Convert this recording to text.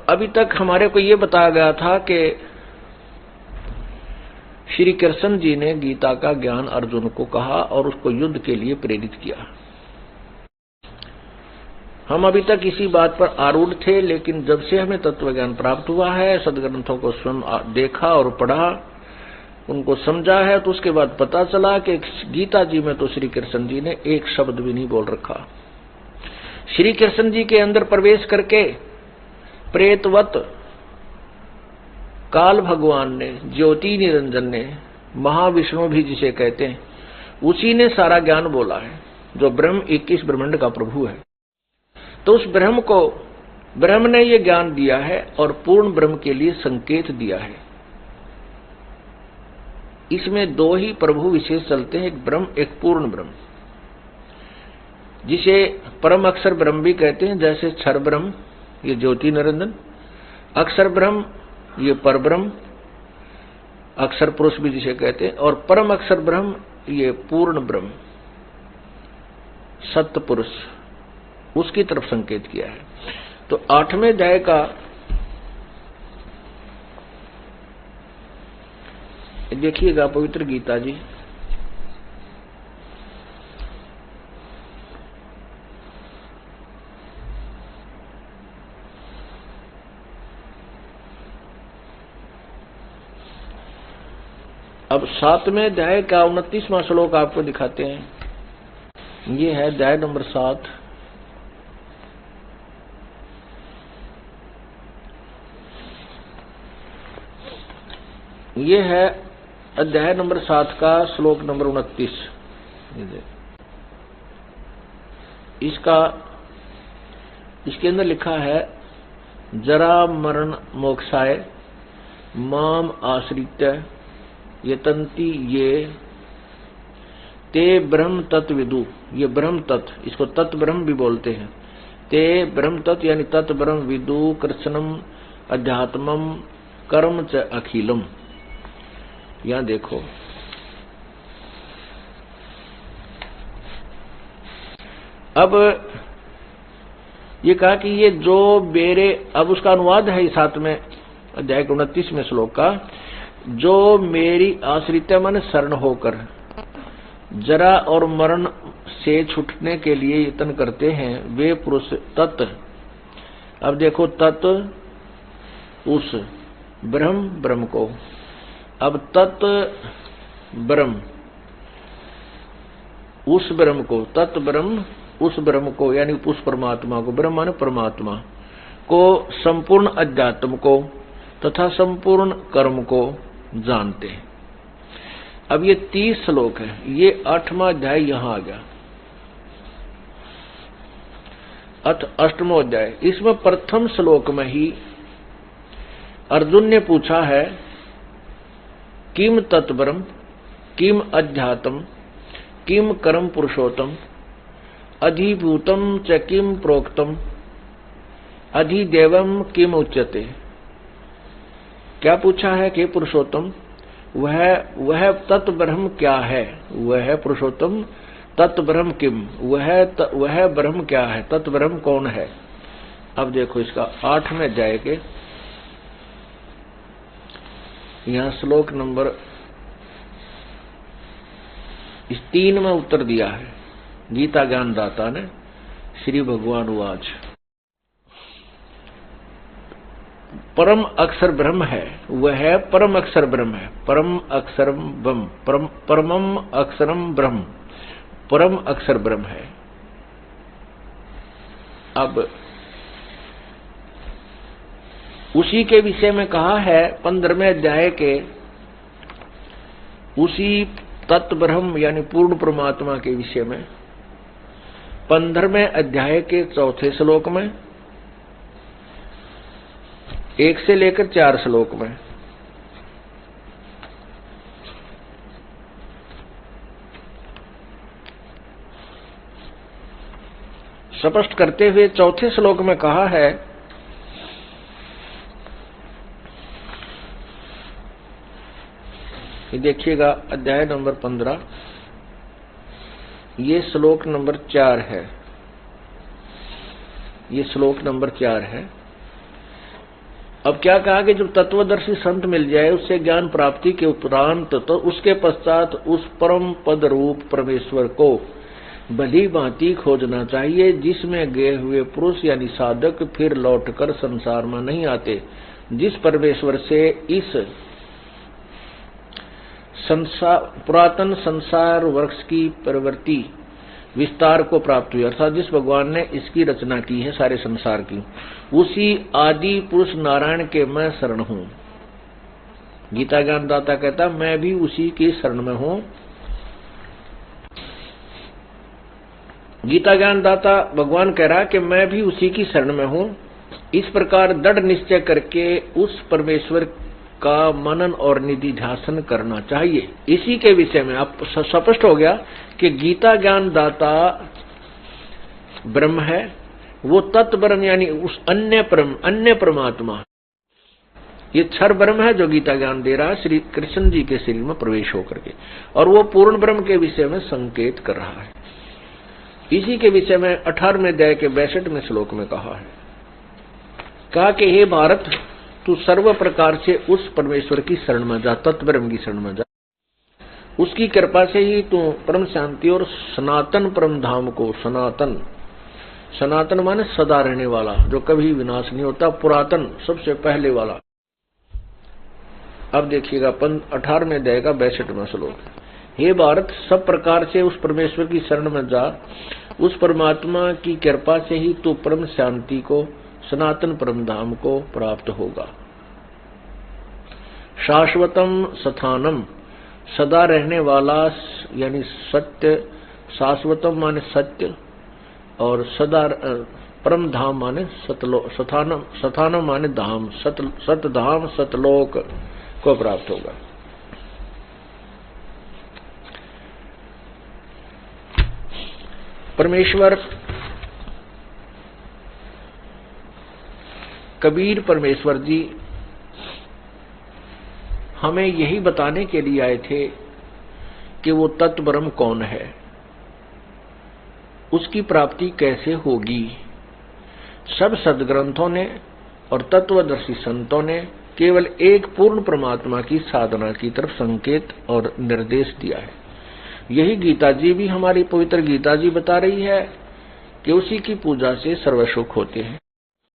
अभी तक हमारे को ये बताया गया था कि श्री कृष्ण जी ने गीता का ज्ञान अर्जुन को कहा और उसको युद्ध के लिए प्रेरित किया। हम अभी तक इसी बात पर आरूढ़ थे, लेकिन जब से हमें तत्व ज्ञान प्राप्त हुआ है, सदग्रंथों को स्वयं देखा और पढ़ा, उनको समझा है, तो उसके बाद पता चला कि गीता जी में तो श्री कृष्ण जी ने एक शब्द भी नहीं बोल रखा। श्री कृष्ण जी के अंदर प्रवेश करके प्रेतवत काल भगवान ने, ज्योति निरंजन ने, महाविष्णु भी जिसे कहते हैं, उसी ने सारा ज्ञान बोला है, जो ब्रह्म 21 ब्रह्मांड का प्रभु है। तो उस ब्रह्म को, ब्रह्म ने ये ज्ञान दिया है और पूर्ण ब्रह्म के लिए संकेत दिया है। इसमें दो ही प्रभु विशेष चलते हैं, एक ब्रह्म एक पूर्ण ब्रह्म, जिसे परम अक्षर ब्रह्म भी कहते हैं। जैसे क्षर ब्रह्म ये ज्योति निरंजन, अक्षर ब्रह्म ये पर ब्रह्म, अक्षर पुरुष भी जिसे कहते हैं, और परम अक्षर ब्रह्म ये पूर्ण ब्रह्म, सत्य पुरुष, उसकी तरफ संकेत किया है। तो 8वें अध्याय का देखिएगा पवित्र गीता जी, अब 7वें अध्याय का 29वां श्लोक आपको दिखाते हैं। ये है अध्याय नंबर 7। ये है अध्याय नंबर 7 का श्लोक नंबर 29। इसके अंदर लिखा है, जरा मरण मोक्षाय माम आश्रित्य यतन्ति ये ते ब्रह्म तत्विदु। ये ब्रह्म तत्व, इसको तत्व ब्रह्म भी बोलते हैं। ते ब्रह्म तत्व यानी तत्व ब्रह्म विदु कृष्णम अध्यात्मम कर्म च अखिलम। यहां देखो, अब ये कहा कि ये जो मेरे, अब उसका अनुवाद है 7वें अध्याय के 29वें श्लोक का, जो मेरी आश्रित मन शरण होकर जरा और मरण से छूटने के लिए यत्न करते हैं, वे पुरुष तत्व, अब देखो तत्व उस ब्रह्म को, अब तत्व ब्रह्म उस ब्रह्म को, तत्व ब्रह्म उस ब्रह्म को, यानी उस परमात्मा को, ब्रह्म माने परमात्मा को, संपूर्ण अध्यात्म को तथा संपूर्ण कर्म को जानते हैं। अब ये 30 श्लोक है, ये 8वां अध्याय यहां आ गया। 8वां अध्याय, इसमें प्रथम श्लोक में ही अर्जुन ने पूछा है, किम तत्ब्रह्म किम अध्यात्म किम कर्म पुरुषोत्तम अधिभूतम च किम प्रोक्तम अधिदेवम किम उच्यते। क्या पूछा है कि पुरुषोत्तम, वह तत्व ब्रह्म क्या है, वह पुरुषोत्तम तत्व ब्रह्म किम, वह ब्रह्म क्या है, तत्व ब्रह्म कौन है। अब देखो इसका 8वें अध्याय के यहां श्लोक नंबर 3 में उत्तर दिया है गीता ज्ञानदाता ने। श्री भगवान उवाच, परम अक्षर ब्रह्म है, वह परम अक्षर ब्रह्म है, परम अक्षर ब्रह्म, परमम अक्षरम ब्रह्म, परम अक्षर ब्रह्म है। अब उसी के विषय में कहा है 15वें अध्याय के, उसी तत्व ब्रह्म यानी पूर्ण परमात्मा के विषय में 15वें अध्याय के 4थे श्लोक में 1 से लेकर 4 श्लोक में स्पष्ट करते हुए 4थे श्लोक में कहा है, देखिएगा अध्याय नंबर 15, ये श्लोक नंबर 4 है, ये श्लोक नंबर 4 है। अब क्या कहा कि जब तत्वदर्शी संत मिल जाए उससे ज्ञान प्राप्ति के उपरांत तो उसके पश्चात उस परम पद रूप परमेश्वर को भली भांति खोजना चाहिए, जिसमें गए हुए पुरुष यानी साधक फिर लौटकर संसार में नहीं आते, जिस परमेश्वर से इस पुरातन संसार वृक्ष की प्रवृत्ति विस्तार को प्राप्त हुई, अर्थात जिस भगवान ने इसकी रचना की है सारे संसार की, उसी आदि पुरुष नारायण के मैं शरण हूं। गीता ज्ञान दाता कहता मैं भी उसी की शरण में हूं। गीता ज्ञान दाता भगवान कह रहा कि मैं भी उसी की शरण में हूं। इस प्रकार दृढ़ निश्चय करके उस परमेश्वर का मनन और निधिध्यासन करना चाहिए। इसी के विषय में आप स्पष्ट हो गया कि गीता ज्ञान दाता ब्रह्म है, वो तत्व ब्रह्म यानी उस अन्य परमात्मा, ये क्षर ब्रह्म है जो गीता ज्ञान दे रहा है श्री कृष्ण जी के शरीर में प्रवेश होकर के, और वो पूर्ण ब्रह्म के विषय में संकेत कर रहा है। इसी के विषय में 18वें अध्याय के 62वें श्लोक में कहा कि हे भारत, तू सर्व प्रकार से उस परमेश्वर की शरण में जा, तत्व ब्रह्म की शरण में जा। उसकी कृपा से ही तू परम शांति और सनातन परम धाम को, सनातन माने सदा रहने वाला, जो कभी विनाश नहीं होता, पुरातन सबसे पहले वाला। अब देखिएगा 18वें अध्याय का 62वां श्लोक, हे भारत, सब प्रकार से उस परमेश्वर की शरण में जा, उस परमात्मा की कृपा से ही तू परम शांति को, सनातन परम धाम को प्राप्त होगा। शाश्वतम स्थानम, सदा रहने वाला यानी सत्य, शाश्वतम माने सत्य, और सदा परम धाम माने स्थानम माने धाम, सतधाम सतलोक को प्राप्त होगा। परमेश्वर कबीर परमेश्वर जी हमें यही बताने के लिए आए थे कि वो तत्व ब्रह्म कौन है, उसकी प्राप्ति कैसे होगी। सब सद्ग्रंथों ने और तत्वदर्शी संतों ने केवल एक पूर्ण परमात्मा की साधना की तरफ संकेत और निर्देश दिया है। यही गीता जी भी, हमारी पवित्र गीता जी बता रही है कि उसी की पूजा से सर्व सुख होते हैं।